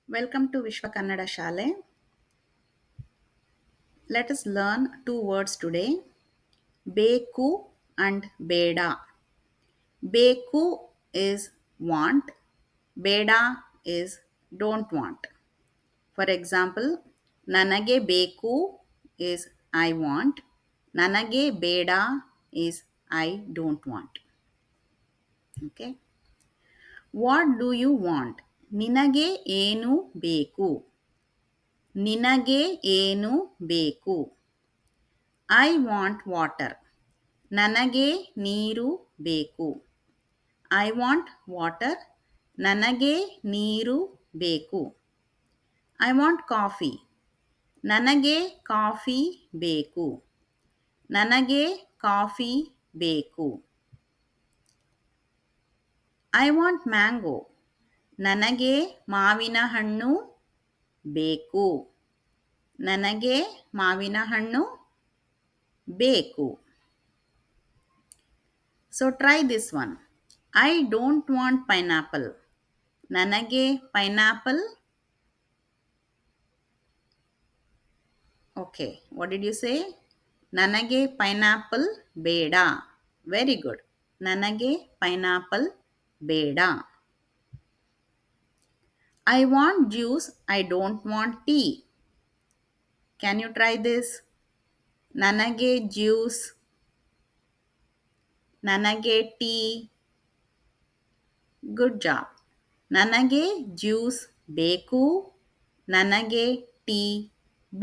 Welcome to Vishwa Kannada Shale. Let us learn two words today, Beku and Beda. Beku is want, Beda is don't want. For example, Nanage Beku is I want, Nanage Beda is I don't want. Okay. What do you want? ನಿನಗೆ ಏನು ಬೇಕು? ನಿನಗೆ ಏನು ಬೇಕು? I want water. ನನಗೆ ನೀರು ಬೇಕು. I want water. ನನಗೆ ನೀರು ಬೇಕು. I want coffee. ನನಗೆ ಕಾಫಿ ಬೇಕು. ನನಗೆ ಕಾಫಿ ಬೇಕು. I want mango. ನನಗೆ ಮಾವಿನ ಹಣ್ಣು ಬೇಕು. ನನಗೆ ಮಾವಿನ ಹಣ್ಣು ಬೇಕು. So try this one. I don't want pineapple. ನನಗೆ pineapple. Okay. What did you say? ನನಗೆ pineapple ಬೇಡ. Very good. ನನಗೆ pineapple ಬೇಡ. I want juice. I don't want tea. Can you try this? ನನಗೆ ಜ್ಯೂಸ್. ನನಗೆ ಟೀ. Good job. ನನಗೆ juice ಬೇಕು. ನನಗೆ ಟೀ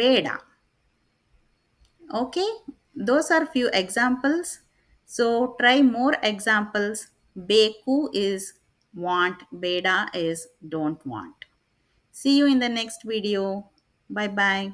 ಬೇಡ. Okay, those are few examples. So try more examples. Beku is want, beda is don't want. See you in the next video. Bye bye.